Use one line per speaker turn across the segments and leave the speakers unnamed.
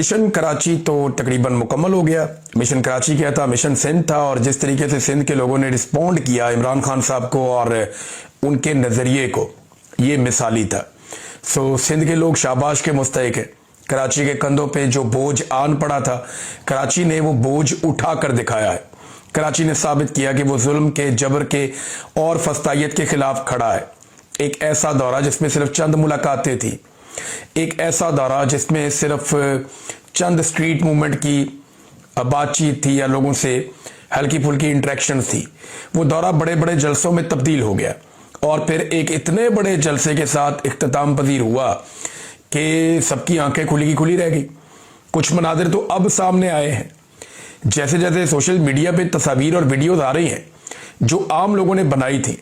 Mission Karachi तो तकरीबन मुकम्मल हो गया। मिशन कराची क्या था, मिशन सिंध था। और जिस तरीके से सिंध के लोगों ने रिस्पॉन्ड किया इमरान खान साहब को और उनके नज़रिए को, ये मिसाली था। सो सिंध के लोग शाबाश के मुस्तहिक हैं। कराची के कंधों पे जो बोझ आन पड़ा था, कराची ने वो बोझ उठा कर दिखाया है। कराची ने साबित किया कि वो जुल्म के, जबर के और फस्तायत के खिलाफ खड़ा है। एक ऐसा दौरा जिसमें सिर्फ चंद मुलाकातें थी, एक ऐसा दौरा जिसमें सिर्फ चंद स्ट्रीट मूवमेंट की बातचीत थी या लोगों से हल्की फुल्की इंटरेक्शन थी, वो दौरा बड़े बड़े जलसों में तब्दील हो गया और फिर एक इतने बड़े जलसे के साथ इख्तिताम पजीर हुआ कि सबकी आंखें खुली की खुली रह गई। कुछ मनाजिर तो अब सामने आए हैं। जैसे जैसे सोशल मीडिया पे तस्वीर और वीडियोज आ रही हैं जो आम लोगों ने बनाई थी,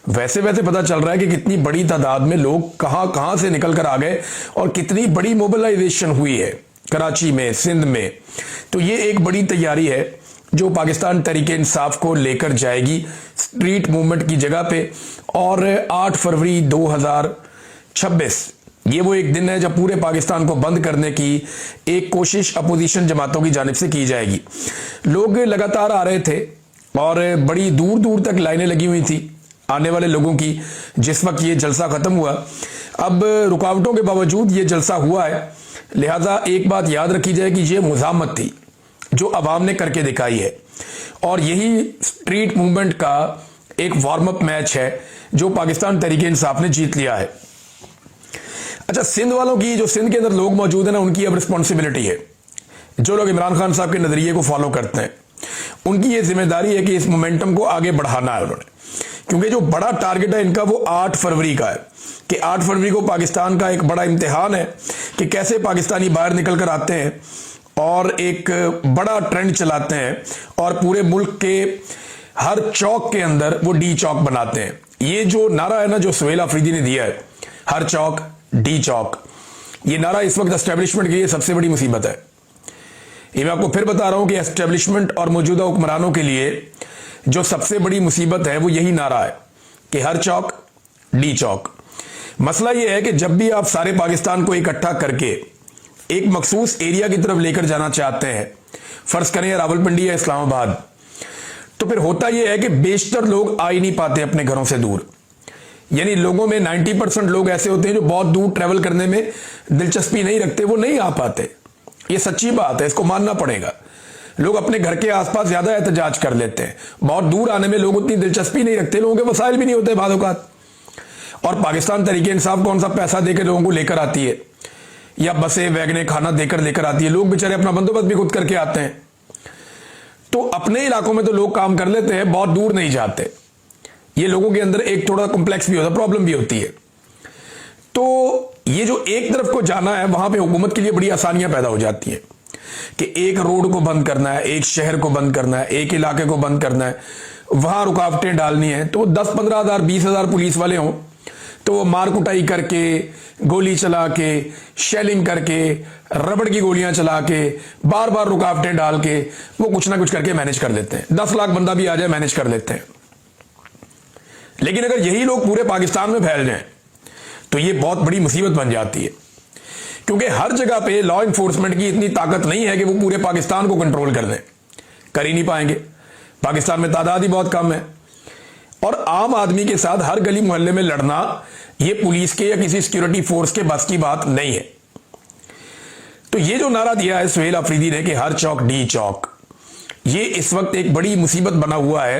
वैसे वैसे पता चल रहा है कि कितनी बड़ी तादाद में लोग कहां कहां से निकल कर आ गए और कितनी बड़ी मोबिलाइजेशन हुई है कराची में, सिंध में। तो ये एक बड़ी तैयारी है जो पाकिस्तान तहरीक इंसाफ को लेकर जाएगी स्ट्रीट मूवमेंट की जगह पे। और 8 फरवरी 2026 ये वो एक दिन है जब पूरे पाकिस्तान को बंद करने की एक कोशिश अपोजिशन जमातों की जानिब से की जाएगी। लोग लगातार आ रहे थे और बड़ी दूर दूर तक लाइनें लगी हुई थी आने वाले लोगों की जिस वक्त ये जलसा खत्म हुआ। अब रुकावटों के बावजूद ये जलसा हुआ है, लिहाजा एक बात याद रखी जाए कि ये मुज़ाहमत थी जो अवाम ने करके दिखाई है और यही स्ट्रीट मूवमेंट का एक वार्म अप मैच है जो पाकिस्तान तहरीक इंसाफ ने जीत लिया है। अच्छा, सिंध वालों की, जो सिंध के अंदर लोग मौजूद हैं ना, उनकी अब रिस्पॉन्सिबिलिटी है। जो लोग इमरान खान साहब के नजरिए को फॉलो करते हैं उनकी ये जिम्मेदारी है कि इस मोमेंटम को आगे बढ़ाना है उन्होंने, क्योंकि जो बड़ा टारगेट है इनका वो 8 फरवरी का है कि 8 फरवरी को पाकिस्तान का एक बड़ा इम्तिहान है कि कैसे पाकिस्तानी बाहर निकल कर आते हैं और एक बड़ा ट्रेंड चलाते हैं और पूरे मुल्क के हर चौक के अंदर वो डी चौक बनाते हैं। ये जो नारा है ना जो सुहेल अफरीदी ने दिया है, हर चौक डी चौक, ये नारा इस वक्त एस्टेब्लिशमेंट के लिए सबसे बड़ी मुसीबत है। ये मैं आपको फिर बता रहा हूं कि एस्टेब्लिशमेंट और मौजूदा हुक्मरानों के लिए जो सबसे बड़ी मुसीबत है वो यही नारा है कि हर चौक डी चौक। मसला यह है कि जब भी आप सारे पाकिस्तान को इकट्ठा करके एक मखसूस एरिया की तरफ लेकर जाना चाहते हैं, फर्ज करें रावलपिंडी या इस्लामाबाद, तो फिर होता यह है कि बेशतर लोग आ ही नहीं पाते अपने घरों से दूर। यानी लोगों में 90% लोग ऐसे होते हैं जो बहुत दूर ट्रेवल करने में दिलचस्पी नहीं रखते, वो नहीं आ पाते। ये सच्ची बात है, इसको मानना पड़ेगा। लोग अपने घर के आसपास ज्यादा एहतजाज कर लेते हैं, बहुत दूर आने में लोग उतनी दिलचस्पी नहीं रखते, लोगों के वसाइल भी नहीं होते बाद औक़ात। और पाकिस्तान तहरीक इंसाफ कौन सा पैसा देकर लोगों को लेकर आती है या बसें वैगने खाना देकर लेकर आती है, लोग बेचारे अपना बंदोबस्त भी खुद करके आते हैं। तो अपने इलाकों में तो लोग काम कर लेते हैं, बहुत दूर नहीं जाते। ये लोगों के अंदर एक थोड़ा कॉम्प्लेक्स भी होता है, प्रॉब्लम भी होती है। तो ये जो एक तरफ को जाना है वहां पे हुकूमत के लिए बड़ी आसानियां पैदा हो जाती है कि एक रोड को बंद करना है, एक शहर को बंद करना है, एक इलाके को बंद करना है, वहां रुकावटें डालनी है। तो 10-15 हज़ार 20 हज़ार पुलिस वाले हों तो वो मार कुटाई करके, गोली चला के, शेलिंग करके, रबड़ की गोलियां चला के, बार बार रुकावटें डाल के वो कुछ ना कुछ करके मैनेज कर लेते हैं। 10 लाख बंदा भी आ जाए मैनेज कर लेते हैं। लेकिन अगर यही लोग पूरे पाकिस्तान में फैल जाएं तो ये बहुत बड़ी मुसीबत बन जाती है, क्योंकि हर जगह पे लॉ इन्फोर्समेंट की इतनी ताकत नहीं है कि वो पूरे पाकिस्तान को कंट्रोल कर लें, कर ही नहीं पाएंगे। पाकिस्तान में तादाद ही बहुत कम है और आम आदमी के साथ हर गली मोहल्ले में लड़ना ये पुलिस के या किसी सिक्योरिटी फोर्स के बस की बात नहीं है। तो ये जो नारा दिया है सुहेल अफरीदी ने कि हर चौक डी चौक, ये इस वक्त एक बड़ी मुसीबत बना हुआ है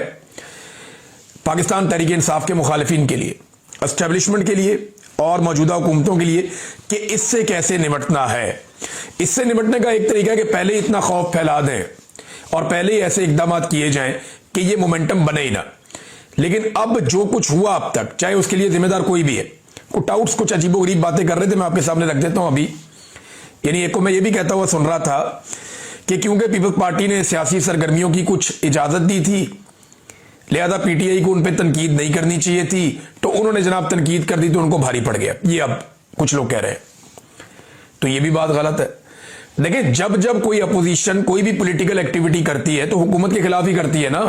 पाकिस्तान तहरीक इंसाफ के मुखालिफिन के लिए, एस्टेब्लिशमेंट के लिए और मौजूदा हुकूमतों के लिए कि इससे कैसे निपटना है। इससे निपटने का एक तरीका है कि पहले इतना खौफ फैला दें और पहले ही ऐसे इकदाम किए जाएं कि ये मोमेंटम बने ही ना। लेकिन अब जो कुछ हुआ अब तक, चाहे उसके लिए जिम्मेदार कोई भी है, कुछ टाउट्स कुछ अजीबोगरीब बातें कर रहे थे, मैं आपके सामने रख देता हूं अभी। यानी एक को मैं ये भी कहता हुआ सुन रहा था कि क्योंकि पीपल्स पार्टी ने सियासी सरगर्मियों की कुछ इजाजत दी थी, लिहाजा पीटीआई को उन पर तनकीद नहीं करनी चाहिए थी, तो उन्होंने जनाब तनकीद कर दी तो उनको भारी पड़ गया। ये अब कुछ लोग कह रहे हैं, तो ये भी बात गलत है। देखिए, जब जब कोई अपोजिशन कोई भी पॉलिटिकल एक्टिविटी करती है तो हुकूमत के खिलाफ ही करती है ना।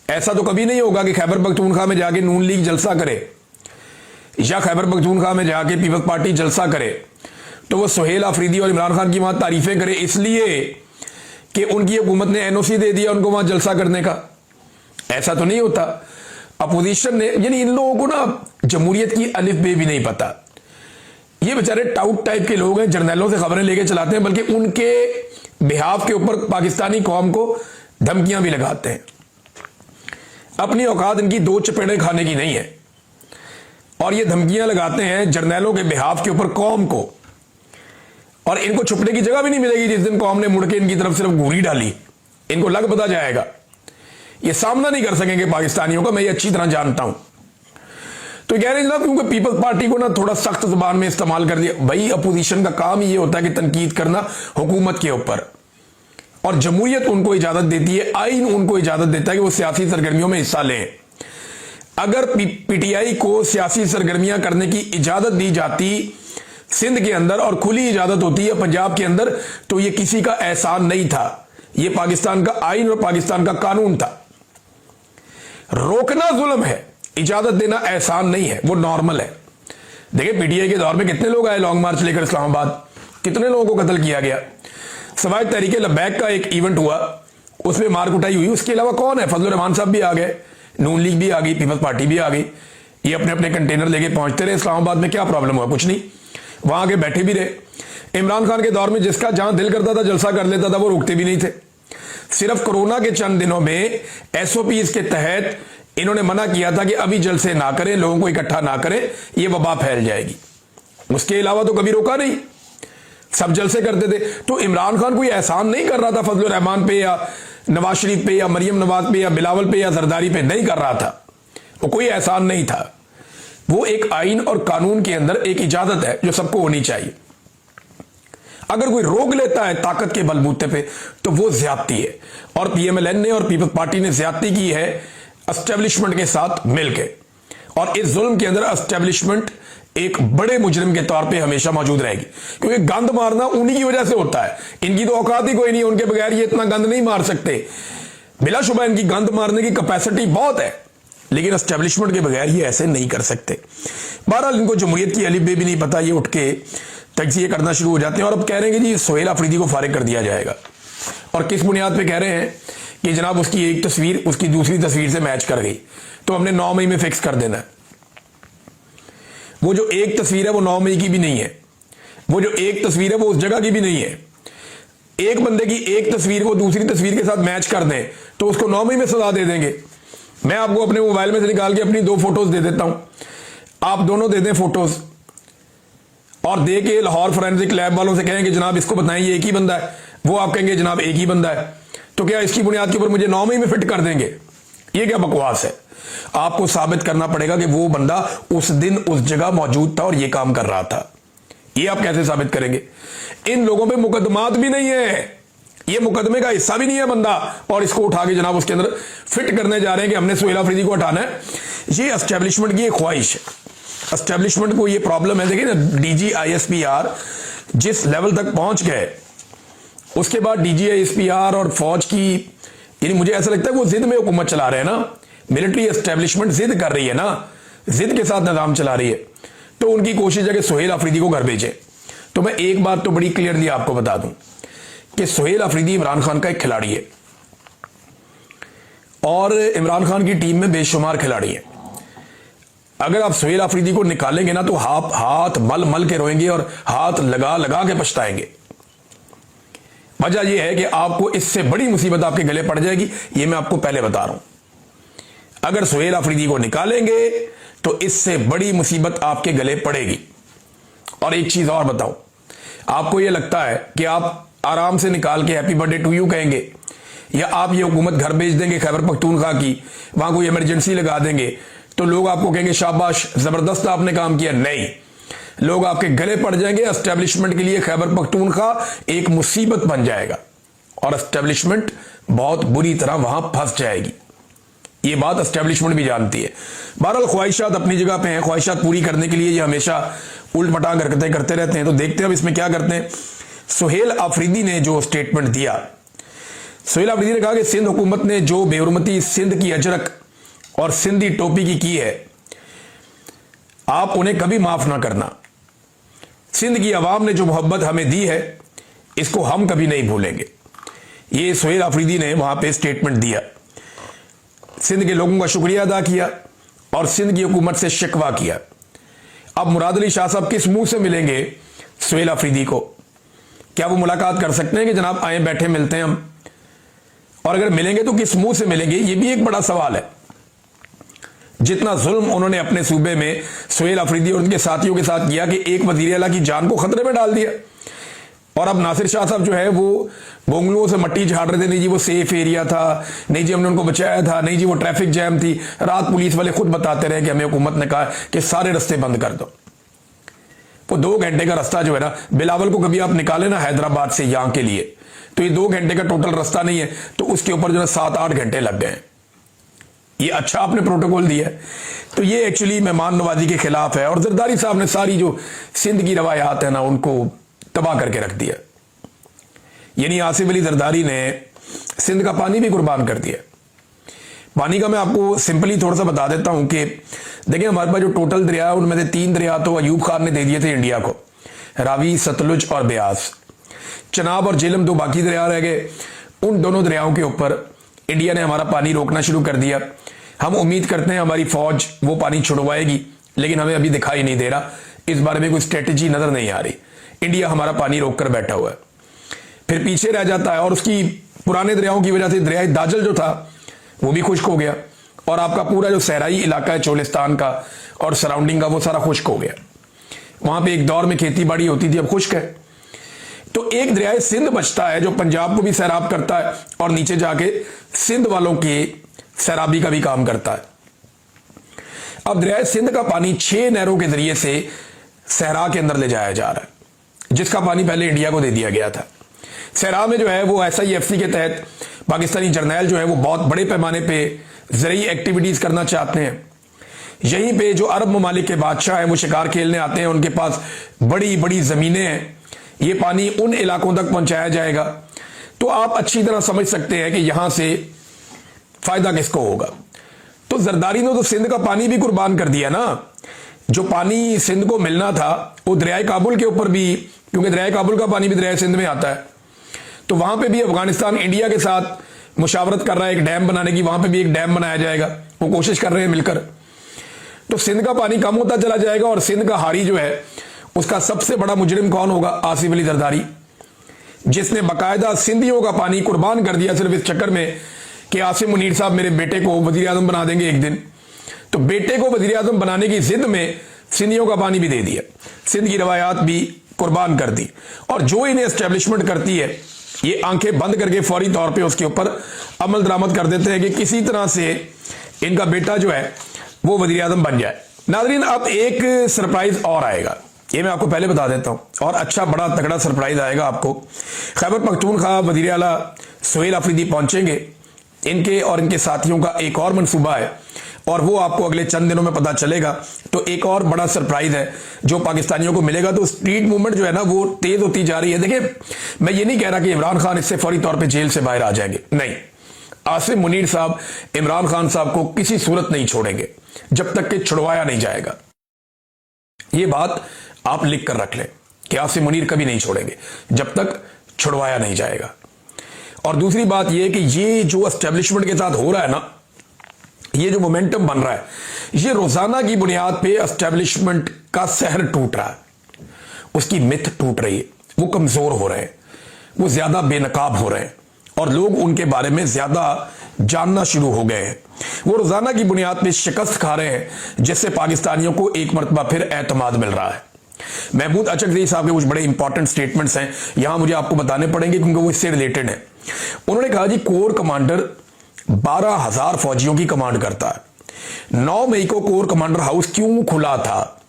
ऐसा तो कभी नहीं होगा कि खैबर पख्तूनख्वा में जाके नून लीग जलसा करे या खैबर पख्तूनख्वा में जाके पीपल्स पार्टी जलसा करे तो वो सुहेल आफरीदी और इमरान खान की वहां तारीफें करे इसलिए कि उनकी हुकूमत ने एनओसी दे दिया उनको वहां जलसा करने का। ऐसा तो नहीं होता। अपोजिशन ने, यानी इन लोगों को ना जमहूरियत की अलिफ बे भी नहीं पता। ये बेचारे टाउट टाइप के लोग हैं, जर्नैलों से खबरें लेके चलाते हैं, बल्कि उनके बिहाफ के ऊपर पाकिस्तानी कौम को धमकियां भी लगाते हैं। अपनी औकात इनकी दो चपेड़े खाने की नहीं है और ये धमकियां लगाते हैं जर्नैलों के बिहाफ के ऊपर कौम को। और इनको छुपने की जगह भी नहीं मिलेगी। जिस दिन कौम ने मुड़ के इनकी तरफ सिर्फ घूरी डाली, इनको लग पता जाएगा, ये सामना नहीं कर सकेंगे पाकिस्तानियों का। मैं ये अच्छी तरह जानता हूं। तो कह रहे हैं जनाब, क्योंकि पीपल्स पार्टी को ना थोड़ा सख्त जुबान में इस्तेमाल कर दिया। भाई अपोजिशन का काम ही ये होता है कि तनकीद करना हुकूमत के ऊपर, और जमहूरियत उनको इजाजत देती है, आइन उनको इजाजत देता है कि वो सियासी सरगर्मियों में हिस्सा लें। अगर पीटीआई को सियासी सरगर्मियां करने की इजाजत दी जाती सिंध के अंदर और खुली इजाजत होती है पंजाब के अंदर, तो ये किसी का एहसान नहीं था, ये पाकिस्तान का आइन और पाकिस्तान का कानून था। रोकना जुल्म है, इजाजत देना एहसान नहीं है, वो नॉर्मल है। देखिए पीटीआई के दौर में कितने लोग आए लॉन्ग मार्च लेकर इस्लामाबाद, कितने लोगों को कत्ल किया गया। सवाए तहरीके लब्बैक का एक इवेंट हुआ, उसमें मार कुटाई हुई। उसके अलावा कौन है? फजलुर रहमान साहब भी आ गए, नून लीग भी आ गई, पीपल्स पार्टी भी आ गई। ये अपने अपने कंटेनर लेके पहुंचते रहे इस्लामाबाद में। क्या प्रॉब्लम हुआ? कुछ नहीं, वहां आके बैठे भी रहे। इमरान खान के दौर में जिसका जहां दिल करता था जलसा कर लेता था, वो रुकते भी नहीं थे। सिर्फ कोरोना के चंद दिनों में एसओपीज के तहत इन्होंने मना किया था कि अभी जलसे ना करें, लोगों को इकट्ठा ना करें, ये वबा फैल जाएगी। उसके अलावा तो कभी रोका नहीं, सब जलसे करते थे। तो इमरान खान कोई एहसान नहीं कर रहा था फजलुर रहमान पे या नवाज शरीफ पे या मरियम नवाज पे या बिलावल पे या जरदारी पे, नहीं कर रहा था। वो कोई एहसान नहीं था। वो एक आइन और कानून के अंदर एक इजाजत है जो सबको होनी चाहिए। अगर कोई रोक लेता है ताकत के बलबूते पे तो वो ज्यादती है। और पीएमएलएन ने और पीपल्स पार्टी ने ज्यादती की है एस्टेब्लिशमेंट के साथ मिलकर। और इस जुल्म के अंदर एस्टेब्लिशमेंट एक बड़े मुजरिम के तौर पे हमेशा मौजूद रहेगी, क्योंकि गंद मारना उन्हीं की वजह से होता है। इनकी तो औकात ही कोई नहीं है, उनके बगैर ये इतना गंद नहीं मार सकते। बिलाशुबा इनकी गंद मारने की कैपेसिटी बहुत है, लेकिन एस्टेब्लिशमेंट के बगैर ये ऐसे नहीं कर सकते। बहरहाल इनको जमहूरियत की अलिफ बे भी नहीं पता, ये उठ के तजिए करना शुरू हो जाते हैं। और अब कह रहे हैं कि जी सुहेल आफरीदी को फारिग कर दिया जाएगा। और किस बुनियाद पे कह रहे हैं कि जनाब उसकी एक तस्वीर उसकी दूसरी तस्वीर से मैच कर गई, तो हमने 9 मई में फिक्स कर देना है। वो जो एक तस्वीर है वो 9 मई की भी नहीं है, वो जो एक तस्वीर है वो उस जगह की भी नहीं है। एक बंदे की एक तस्वीर को दूसरी तस्वीर के साथ मैच कर दें तो उसको 9 मई में सजा दे देंगे। मैं आपको अपने मोबाइल में से निकाल के अपनी 2 फोटोज दे देता हूं, आप दोनों दे दें फोटोज, और दे के लाहौर फोरेंसिक लैब वालों से कहें कि जनाब इसको बताएं ये एक ही बंदा है, वो आप कहेंगे जनाब एक ही बंदा है, तो क्या इसकी बुनियाद के ऊपर मुझे 9 मई में फिट कर देंगे? ये क्या बकवास है? आपको साबित करना पड़ेगा कि वो बंदा उस दिन उस जगह मौजूद था और ये काम कर रहा था। ये आप कैसे साबित करेंगे? इन लोगों पे मुकदमात भी नहीं है, ये मुकदमे का हिस्सा भी नहीं है बंदा, और इसको उठा के जनाब उसके अंदर फिट करने जा रहे हैं कि हमने सुहेल आफरीदी को हटाना है। ये एस्टेब्लिशमेंट की एक ख्वाहिश है। एस्टेब्लिशमेंट को ये प्रॉब्लम है। देखिए ना, डीजी आईएसपीआर जिस लेवल तक पहुंच गए, उसके बाद डीजी आईएसपीआर और फौज की, यानी मुझे ऐसा लगता है वो जिद में हुकूमत चला रहे हैं ना। मिलिट्री एस्टेब्लिशमेंट जिद कर रही है ना, जिद के साथ निजाम चला रही है, तो उनकी कोशिश है कि सुहेल आफरीदी को घर भेजे। तो मैं एक बात तो बड़ी क्लियरली आपको बता दूं कि सुहेल आफरीदी इमरान खान का एक खिलाड़ी है, और इमरान खान की टीम में बेशुमार खिलाड़ी हैं। अगर आप सुहेल आफरीदी को निकालेंगे ना तो हाथ मल मल के रोएंगे और हाथ लगा लगा के पछताएंगे। वजह यह है कि आपको इससे बड़ी मुसीबत आपके गले पड़ जाएगी, यह मैं आपको पहले बता रहा हूं। अगर सुहेल आफरीदी को निकालेंगे तो इससे बड़ी मुसीबत आपके गले पड़ेगी। और एक चीज और बताऊं, आपको यह लगता है कि आप आराम से निकाल के हैप्पी बर्थडे टू यू कहेंगे, या आप ये हुकूमत घर भेज देंगे खैबर पख्तूनख्वा की, वहां कोई इमरजेंसी लगा देंगे, तो लोग आपको कहेंगे शाबाश जबरदस्त आपने काम किया? नहीं, लोग आपके गले पड़ जाएंगे। एस्टेब्लिशमेंट के लिए खैबर पख्तूनख्वा एक मुसीबत बन जाएगा और एस्टेब्लिशमेंट बहुत बुरी तरह वहां फंस जाएगी। ये बात एस्टेब्लिशमेंट भी जानती है। बहरहाल ख्वाहिशात अपनी जगह पे हैं, ख्वाहिशात पूरी करने के लिए ये हमेशा उल्ट पटांग हरकतें करते रहते हैं। तो देखते हैं अब इसमें क्या करते हैं। सुहेल आफरीदी ने जो स्टेटमेंट दिया, सुहेल आफरीदी ने कहा कि सिंध हुकूमत ने जो बेहुरमती सिंध की अजरक और सिंधी टोपी की है, आप उन्हें कभी माफ ना करना। सिंध की आवाम ने जो मोहब्बत हमें दी है इसको हम कभी नहीं भूलेंगे। ये सुहेल अफरीदी ने वहां पे स्टेटमेंट दिया, सिंध के लोगों का शुक्रिया अदा किया और सिंध की हुकूमत से शिकवा किया। अब मुराद अली शाह साहब किस मुंह से मिलेंगे सुहेल अफरीदी को? क्या वो मुलाकात कर सकते हैं कि जनाब आए बैठे मिलते हैं हम? और अगर मिलेंगे तो किस मुंह से मिलेंगे, ये भी एक बड़ा सवाल है। जितना जुल्म उन्होंने अपने सूबे में सुहेल अफरीदी और उनके साथियों के साथ किया कि एक वजीर आला की जान को खतरे में डाल दिया, और अब नासिर शाह साहब जो है वो बोंगलुओं से मट्टी झाड़ रहे थे, नहीं जी वो सेफ एरिया था, नहीं जी हमने उनको बचाया था, नहीं जी वो ट्रैफिक जैम थी। रात पुलिस वाले खुद बताते रहे कि हमें हुकूमत ने कहा कि सारे रास्ते बंद कर दो। वो 2 घंटे का रास्ता जो है ना, बिलावल को कभी आप निकाले ना हैदराबाद से यहां के लिए, तो ये 2 घंटे का टोटल रास्ता नहीं है, तो उसके ऊपर जो है 7-8 घंटे लग गए। ये अच्छा आपने प्रोटोकॉल दिया है। तो ये एक्चुअली मेहमान नवाजी के खिलाफ है, और जरदारी साहब ने सारी जो सिंध की रवायात है ना उनको तबाह करके रख दिया। यानी आसिफ अली जरदारी ने सिंध का पानी भी कुर्बान कर दिया। पानी का मैं आपको सिंपली थोड़ा सा बता देता हूं कि देखिए हमारे पास जो टोटल दरिया है उनमें से 3 दरिया तो अयूब खान ने दे दिए थे इंडिया को, रावी, सतलुज और ब्यास। चनाब और झेलम 2 बाकी दरिया रह गए। उन दोनों दरियाओं के ऊपर इंडिया ने हमारा पानी रोकना शुरू कर दिया। हम उम्मीद करते हैं हमारी फौज वो पानी छुड़वाएगी, लेकिन हमें अभी दिखाई नहीं दे रहा, इस बारे में कोई स्ट्रेटेजी नजर नहीं आ रही। इंडिया हमारा पानी रोक कर बैठा हुआ है, फिर पीछे रह जाता है, और उसकी पुराने दरियाओं की वजह से दरिया दाजल जो था वो भी खुश्क हो गया, और आपका पूरा जो सहराई इलाका है चोलिस्तान का और सराउंडिंग का वो सारा खुश्क हो गया। वहां पे एक दौर में खेती बाड़ी होती थी, अब खुश्क है। तो एक दरिया सिंध बचता है जो पंजाब को भी सैराब करता है और नीचे जाके सिंध वालों की सैराबी का भी काम करता है। अब दरिया सिंध का पानी 6 नहरों के जरिए से सहरा के अंदर ले जाया जा रहा है, जिसका पानी पहले इंडिया को दे दिया गया था। सहरा में जो है वो SIFC के तहत पाकिस्तानी जर्नैल जो है वो बहुत बड़े पैमाने पे ज़रूरी एक्टिविटीज करना चाहते हैं। यहीं पे जो अरब ममालिक के बादशाह हैं वो शिकार खेलने आते हैं, उनके पास बड़ी बड़ी जमीनें हैं, ये पानी उन इलाकों तक पहुंचाया जाएगा। तो आप अच्छी तरह समझ सकते हैं कि यहां से फायदा किसको होगा। तो जरदारी ने तो सिंध का पानी भी कुर्बान कर दिया ना। जो पानी सिंध को मिलना था वो दरियाए काबुल के ऊपर भी, क्योंकि दरियाए काबुल का पानी भी दरियाए सिंध में आता है, तो वहां पे भी अफगानिस्तान इंडिया के साथ मुशावरत कर रहा है एक डैम बनाने की, वहां पे भी एक डैम बनाया जाएगा, वो कोशिश कर रहे हैं मिलकर। तो सिंध का पानी कम होता चला जाएगा, और सिंध का हारी जो है उसका सबसे बड़ा मुजरिम कौन होगा? आसिफ अली जरदारी, जिसने बाकायदा सिंधियों का पानी कुर्बान कर दिया सिर्फ इस चक्कर में कि आसिम मुनीर साहब मेरे बेटे को वजीर आजम बना देंगे एक दिन। तो बेटे को वजीर आजम बनाने की जिद में सिंधियों का पानी भी दे दिया, सिंध की रवायात भी कुर्बान कर दी। और जो इन्हें एस्टेब्लिशमेंट करती है ये आंखें बंद करके फौरी तौर पे उसके ऊपर अमल दरामद कर देते हैं कि किसी तरह से इनका बेटा जो है वो वजीर आजम बन जाए। नाज़रीन, अब एक सरप्राइज और आएगा, ये मैं आपको पहले बता देता हूं, और अच्छा बड़ा तगड़ा सरप्राइज आएगा आपको। खैबर पख्तूनख्वा वजीर आला सुहेल अफरीदी पहुंचेंगे। इनके और इनके साथियों का एक और मंसूबा है, और वो आपको अगले चंद दिनों में पता चलेगा। तो एक और बड़ा सरप्राइज है जो पाकिस्तानियों को मिलेगा। तो स्ट्रीट मूवमेंट जो है ना वो तेज होती जा रही है। देखिए, मैं ये नहीं कह रहा कि इमरान खान इससे फौरी तौर पे जेल से बाहर आ जाएंगे, नहीं। आसिम मुनीर साहब इमरान खान साहब को किसी सूरत नहीं छोड़ेंगे जब तक कि छुड़वाया नहीं जाएगा। ये बात आप लिख कर रख लें कि आसिम मुनीर कभी नहीं छोड़ेंगे जब तक छुड़वाया नहीं जाएगा। और दूसरी बात यह कि ये जो एस्टेब्लिशमेंट के साथ हो रहा है ना, ये जो मोमेंटम बन रहा है, ये रोजाना की बुनियाद पे एस्टेब्लिशमेंट का सहर टूट रहा है, उसकी मिथ टूट रही है, वो कमजोर हो रहे हैं, वो ज्यादा बेनकाब हो रहे हैं, और लोग उनके बारे में ज्यादा जानना शुरू हो गए हैं। वो रोजाना की बुनियाद पे शिकस्त खा रहे हैं, जिससे पाकिस्तानियों को एक मरतबा फिर एतमाद मिल रहा है। महमूद अचकज़ई साहब के कुछ बड़े इंपॉर्टेंट स्टेटमेंट्स हैं, यहां मुझे आपको बताने पड़ेंगे क्योंकि वो इससे रिलेटेड है। उन्होंने कहा जी कोर कमांडर 12,000 फौजियों की कमांड करता है। 9 मई को कोर कमांडर हाउस क्यों खुला था,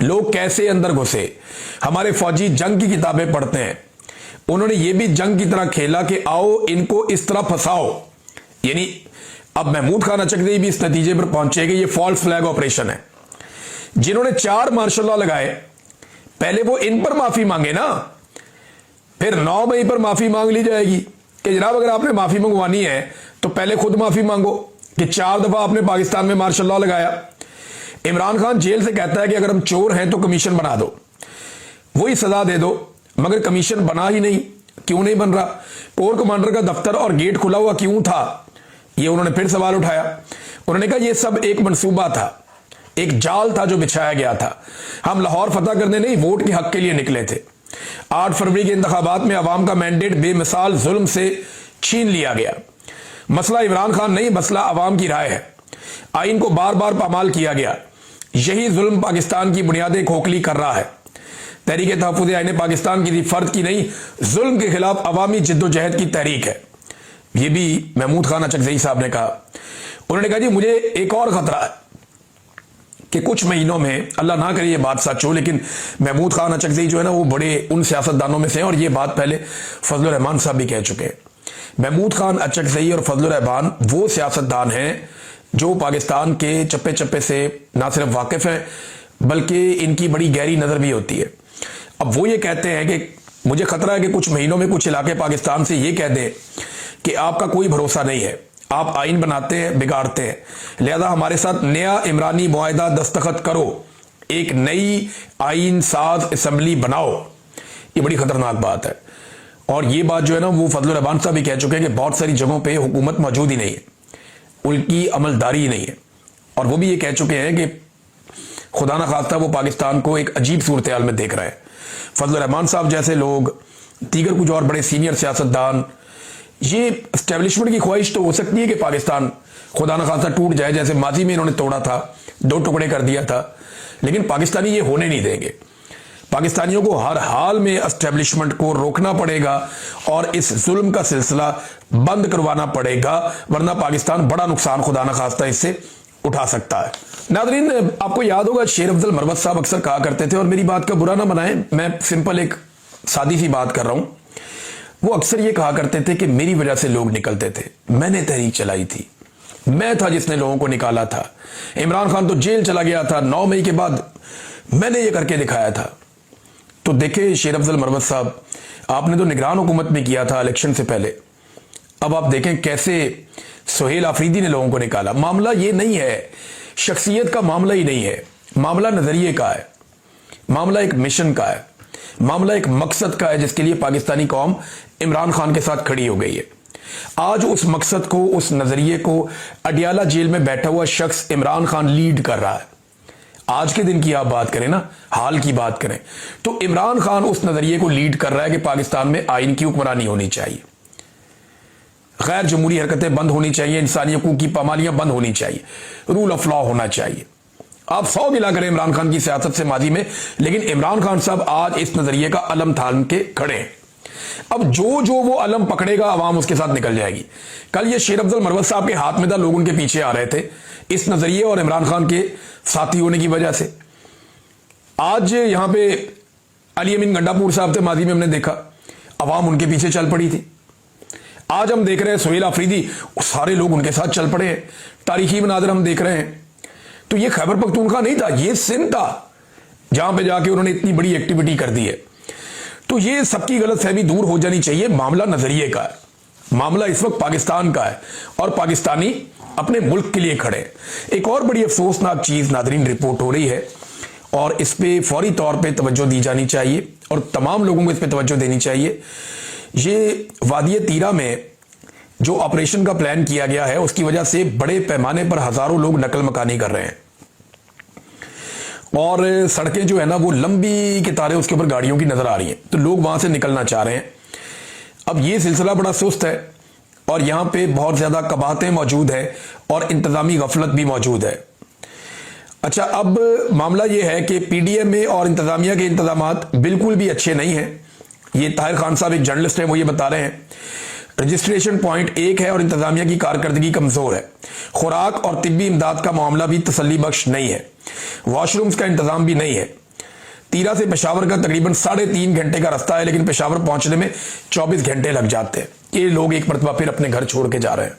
लोग कैसे अंदर घुसे, हमारे फौजी जंग की किताबें पढ़ते हैं। उन्होंने ये भी जंग की तरह खेला कि आओ इनको इस तरह फंसाओ। यानी अब महमूद खान अचकज़ई भी इस नतीजे पर पहुंचे कि ये फॉल्स फ्लैग ऑपरेशन है। जिन्होंने 4 मार्शल लॉ लगाए, पहले वो इन पर माफी मांगे ना, फिर 9 मई पर माफी मांग ली जाएगी कि जनाब अगर आपने माफी मंगवानी है तो पहले खुद माफी मांगो कि 4 दफा आपने पाकिस्तान में मार्शल लॉ लगाया। इमरान खान जेल से कहता है कि अगर हम चोर हैं तो कमीशन बना दो। वही सजा दे दो, मगर कमीशन बना ही नहीं, क्यों नहीं बन रहा? कोर कमांडर का दफ्तर और गेट खुला हुआ क्यों था? ये उन्होंने फिर सवाल उठाया। उन्होंने कहा यह सब एक मंसूबा था, एक जाल था जो बिछाया गया था। हम लाहौर फतह करने नहीं, वोट के हक के लिए निकले थे। 8 फरवरी के इंतखाबात में अवाम का मैंडेट बेमिसाल जुल्म से छीन लिया गया। मसला इमरान खान नहीं, मसला अवाम की राय है। आइन को बार बार पामाल किया गया। यही जुल्म पाकिस्तान की बुनियादें खोखली कर रहा है। तहरीक तहफ़्फ़ुज़ आइन पाकिस्तान किसी फर्द की नहीं, जुल्म के खिलाफ अवामी जिद्दोजहद की तहरीक है। यह भी महमूद खान अचकज़ई साहब ने कहा। उन्होंने कहा जी मुझे एक और खतरा है कि कुछ महीनों में, अल्लाह ना करे ये बात सच हो, लेकिन महमूद खान अचकज़ई जो है ना वो बड़े उन सियासतदानों में से हैं, और ये बात पहले फजलुर रहमान साहब भी कह चुके हैं। महमूद खान अचकज़ई और फजलुर रहमान वो सियासतदान हैं जो पाकिस्तान के चप्पे चप्पे से ना सिर्फ वाकिफ हैं बल्कि इनकी बड़ी गहरी नज़र भी होती है। अब वो ये कहते हैं कि मुझे खतरा है कि कुछ महीनों में कुछ इलाके पाकिस्तान से ये कह दें कि आपका कोई भरोसा नहीं है, आप आइन बनाते हैं, बिगाड़ते हैं, लिहाजा हमारे साथ नया इमरानी मुआहदा दस्तखत करो, एक नई आइन साज असम्बली बनाओ। ये बड़ी खतरनाक बात है। और ये बात जो है ना वो फजलुर रहमान साहब भी कह चुके हैं कि बहुत सारी जगहों पे हुकूमत मौजूद ही नहीं है, उनकी अमलदारी ही नहीं है। और वो भी ये कह चुके हैं कि खुदा ना खास्ता वो पाकिस्तान को एक अजीब सूरत हाल में देख रहे हैं। फजलुर रहमान साहब जैसे लोग, दीगर कुछ और बड़े सीनियर सियासतदान, ये एस्टेब्लिशमेंट की ख्वाहिश तो हो सकती है कि पाकिस्तान खुदा न खास्ता टूट जाए, जैसे माजी में इन्होंने तोड़ा था, 2 टुकड़े कर दिया था, लेकिन पाकिस्तानी ये होने नहीं देंगे। पाकिस्तानियों को हर हाल में एस्टेब्लिशमेंट को रोकना पड़ेगा और इस जुल्म का सिलसिला बंद करवाना पड़ेगा, वरना पाकिस्तान बड़ा नुकसान खुदा न खास्ता इससे उठा सकता है। नादरीन, आपको याद होगा शेर अफजल मरवत साहब अक्सर कहा करते थे, और मेरी बात का बुरा ना बनाएं, मैं सिंपल एक सादी सी बात कर रहा हूं। वो अक्सर ये कहा करते थे कि मेरी वजह से लोग निकलते थे, मैंने तहरीक चलाई थी, मैं था जिसने लोगों को निकाला था। इमरान खान तो जेल चला गया था 9 मई के बाद, मैंने ये करके दिखाया था। तो देखे शेर अफजल मरवत साहब, आपने तो निगरान हुकूमत में किया था इलेक्शन से पहले, अब आप देखें कैसे सुहेल आफरीदी ने लोगों को निकाला। मामला ये नहीं है, शख्सियत का मामला ही नहीं है, मामला नजरिए का है, मामला एक मिशन का है, मामला एक मकसद का है जिसके लिए पाकिस्तानी कौम इमरान खान के साथ खड़ी हो गई है। आज उस मकसद को, उस नजरिए को अडियाला जेल में बैठा हुआ शख्स इमरान खान लीड कर रहा है। आज के दिन की आप बात करें ना, हाल की बात करें, तो इमरान खान उस नजरिए को लीड कर रहा है कि पाकिस्तान में आइन की हुक्मरानी होनी चाहिए, गैर जमहूरी हरकतें बंद होनी चाहिए, इंसानी हकूक की पामालियां बंद होनी चाहिए, रूल ऑफ लॉ होना चाहिए। आप 100 गिला करें इमरान खान की सियासत से माजी में, लेकिन इमरान खान साहब आज इस नजरिए का अलम थाम के खड़े हैं। अब जो जो वो अलम पकड़ेगा अवाम उसके साथ निकल जाएगी। कल ये शेर अफजल मरवत साहब के हाथ में था, लोग उनके पीछे आ रहे थे इस नजरिए और इमरान खान के साथी होने की वजह से। आज यहां पे अली अमीन गंडापुर साहब थे, माजी में हमने देखा अवाम उनके पीछे चल पड़ी थी। आज हम देख रहे हैं सुहेल आफरीदी, सारे लोग उनके साथ चल पड़े हैं, तारीखी मनाजर हम देख रहे हैं। तो ये खैबर पख्तूनख्वा नहीं था, ये सिंध था जहां पे जाके उन्होंने इतनी बड़ी एक्टिविटी कर दी है। तो ये सबकी गलतफहमी दूर हो जानी चाहिए। मामला नजरिए का है, मामला इस वक्त पाकिस्तान का है और पाकिस्तानी अपने मुल्क के लिए खड़े। एक और बड़ी अफसोसनाक चीज नादरीन रिपोर्ट हो रही है और इस पे फौरी तौर पे तवज्जो दी जानी चाहिए और तमाम लोगों को इस पे तवज्जो देनी चाहिए। ये वादी तीरा में जो ऑपरेशन का प्लान किया गया है उसकी वजह से बड़े पैमाने पर हजारों लोग नकल मकानी कर रहे हैं और सड़कें जो है ना वो लंबी कितारें उसके ऊपर गाड़ियों की नजर आ रही हैं, तो लोग वहां से निकलना चाह रहे हैं। अब ये सिलसिला बड़ा सुस्त है और यहां पे बहुत ज्यादा कबाहतें मौजूद है और इंतजामी गफलत भी मौजूद है। अच्छा, अब मामला यह है कि पीडीएम और इंतजामिया के इंतजामात बिल्कुल भी अच्छे नहीं हैं। ये ताहिर खान साहब एक जर्नलिस्ट है, वो ये बता रहे हैं रजिस्ट्रेशन पॉइंट 1 है और इंतजामिया की कारकर्दगी कमजोर है। खुराक और तिब्बी इमदाद का मामला भी तसल्ली बख्श नहीं है, वॉशरूम्स का इंतजाम भी नहीं है। तीरा से पेशावर का तकरीबन 3.5 घंटे का रास्ता है, लेकिन पेशावर पहुंचने में 24 घंटे लग जाते हैं। ये लोग एक मरतबा फिर अपने घर छोड़ के जा रहे हैं।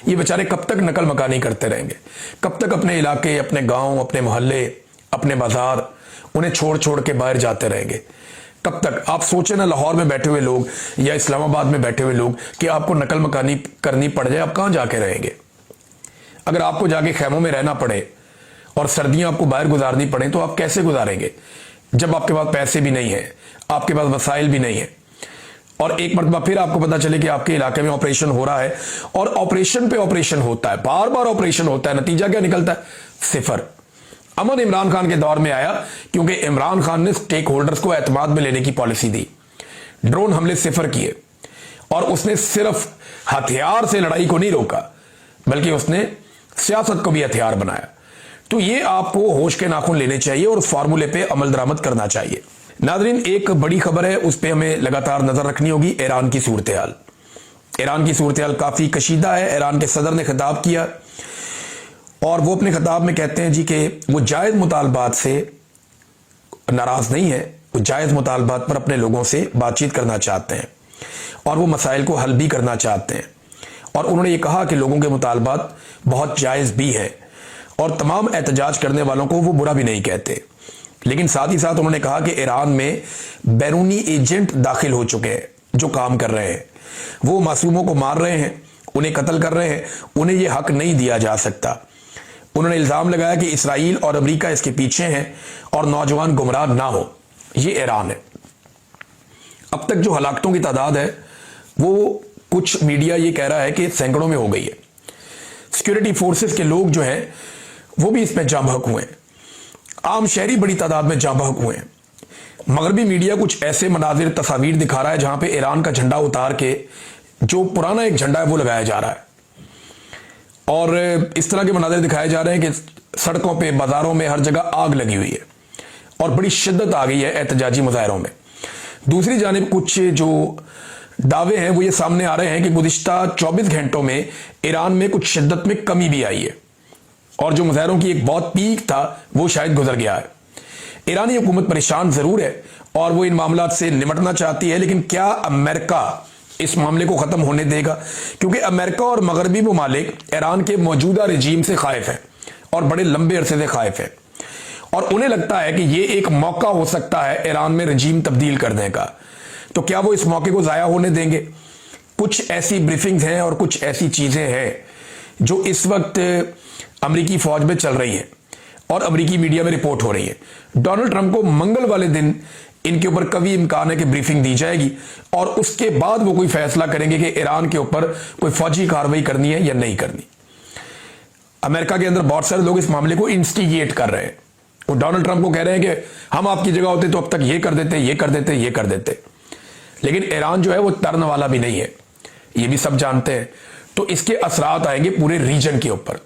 ये बेचारे कब तक नकल मकानी करते रहेंगे, कब तक अपने इलाके, अपने गांव, अपने मोहल्ले, अपने बाजार उन्हें छोड़ छोड़ के बाहर जाते रहेंगे? कब तक? आप सोचे ना, लाहौर में बैठे हुए लोग या इस्लामाबाद में बैठे हुए लोग कि आपको नकल मकानी करनी पड़ जाए, आप कहां जाके रहेंगे? अगर आपको जाके खैमों में रहना पड़े और सर्दियां आपको बाहर गुजारनी पड़े तो आप कैसे गुजारेंगे? जब आपके पास पैसे भी नहीं है, आपके पास वसाइल भी नहीं है, और एक मरतबा फिर आपको पता चले कि आपके इलाके में ऑपरेशन हो रहा है और ऑपरेशन पे ऑपरेशन होता है, बार बार ऑपरेशन होता है, नतीजा क्या निकलता है? सिफर। अमन इमरान खान के दौर में आया क्योंकि इमरान खान ने स्टेक होल्डर्स को एतमाद में लेने की पॉलिसी दी, ड्रोन हमले सिफर किए, और उसने सिर्फ हथियार से लड़ाई को नहीं रोका बल्कि उसने सियासत को भी हथियार बनाया। तो ये आपको होश के नाखून लेने चाहिए और उस फार्मूले पे अमल दरामद करना चाहिए। नाजरीन, एक बड़ी खबर है, उस पर हमें लगातार नजर रखनी होगी। ईरान की सूरत हाल, ईरान की सूरत हाल काफी कशीदा है। ईरान के सदर ने खिताब किया और वो अपने खिताब में कहते हैं जी कि वो जायज मुतालबात से नाराज नहीं है, वो जायज मुतालबात पर अपने लोगों से बातचीत करना चाहते हैं और वो मसाइल को हल भी करना चाहते हैं। और उन्होंने ये कहा कि लोगों के मुतालबात बहुत जायज भी हैं और तमाम एहतजाज करने वालों को वो बुरा भी नहीं कहते। लेकिन साथ ही साथ उन्होंने कहा कि ईरान में बैरूनी एजेंट दाखिल हो चुके हैं जो काम कर रहे हैं, वो मासूमों को मार रहे हैं, उन्हें कत्ल कर रहे हैं, उन्हें यह हक नहीं दिया जा सकता। उन्होंने इल्जाम लगाया कि इसराइल और अमेरिका इसके पीछे हैं और नौजवान गुमराह ना हो। ये ईरान है। अब तक जो हलाकतों की तादाद है वो कुछ मीडिया ये कह रहा है कि सैकड़ों में हो गई है। सिक्योरिटी फोर्सेस के लोग जो हैं वो भी इसमें जाँ बहक हुए हैं, आम शहरी बड़ी तादाद में जाँ बहक हुए हैं। मगरबी मीडिया कुछ ऐसे मनाजिर तस्वीर दिखा रहा है जहां पे ईरान का झंडा उतार के जो पुराना एक झंडा है वो लगाया जा रहा है, और इस तरह के मनाजिर दिखाए जा रहे हैं कि सड़कों पे, बाजारों में, हर जगह आग लगी हुई है और बड़ी शिद्दत आ गई है एहतजाजी मुजाहरों में। दूसरी जानिब कुछ जो दावे हैं वो ये सामने आ रहे हैं कि गुज़िश्ता 24 घंटों में ईरान में कुछ शिद्दत में कमी भी आई है और जो मुजाहरों की एक बहुत पीक था वो शायद गुजर गया है। ईरानी हुकूमत परेशान जरूर है और वो इन मामलों से निपटना चाहती है, लेकिन क्या अमेरिका इस मामले को खत्म होने देगा? क्योंकि अमेरिका और मगरबी ममालिक ईरान के मौजूदा रजीम से खाइफ है और बड़े लंबे अरसे से खाइफ है, और उन्हें लगता है कि ये एक मौका हो सकता है ईरान में रजीम तब्दील करने का। तो क्या वो इस मौके को जाया होने देंगे? कुछ ऐसी ब्रीफिंग्स हैं और कुछ ऐसी चीजें हैं जो इस वक्त अमेरिकी फौज में चल रही हैं और अमेरिकी मीडिया में रिपोर्ट हो रही है। डोनाल्ड ट्रंप को मंगल वाले दिन इनके ऊपर कभी इम्कान है कि ब्रीफिंग दी जाएगी और उसके बाद वो कोई फैसला करेंगे कि ईरान के ऊपर कोई फौजी कार्रवाई करनी है या नहीं करनी। अमेरिका के अंदर बहुत सारे लोग इस मामले को इंस्टिगेट कर रहे हैं। वो डोनाल्ड ट्रंप को कह रहे हैं कि हम आपकी जगह होते तो अब तक ये कर देते, ये कर देते, ये कर देते। लेकिन ईरान जो है वो तरन वाला भी नहीं है, ये भी सब जानते हैं। तो इसके असरात आएंगे पूरे रीजन के ऊपर।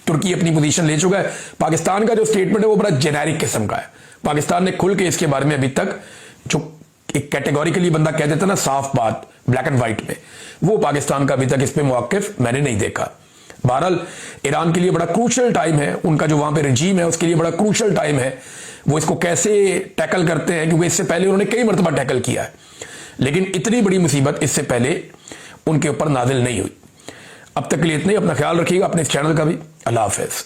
तुर्की अपनी पोजीशन ले चुका है। पाकिस्तान का जो स्टेटमेंट है वो बड़ा जेनेरिक किस्म का है। पाकिस्तान ने खुल के इसके बारे में अभी तक जो एक कैटेगोरिकली बंदा कह देता ना, साफ बात, ब्लैक एंड व्हाइट में, वो पाकिस्तान का अभी तक इस पे मौकिफ मैंने नहीं देखा। बहरहाल ईरान के लिए बड़ा क्रूशल टाइम है, उनका जो वहां पे रजीम है उसके लिए बड़ा क्रूशल टाइम है। वो इसको कैसे टैकल करते हैं, क्योंकि इससे पहले उन्होंने कई मरतबा टैकल किया है, लेकिन इतनी बड़ी मुसीबत इससे पहले उनके ऊपर नाजिल नहीं हुई। अब तक के लिए इतना ही। अपना ख्याल रखिएगा, अपने इस चैनल का भी। अल्लाह हाफिज।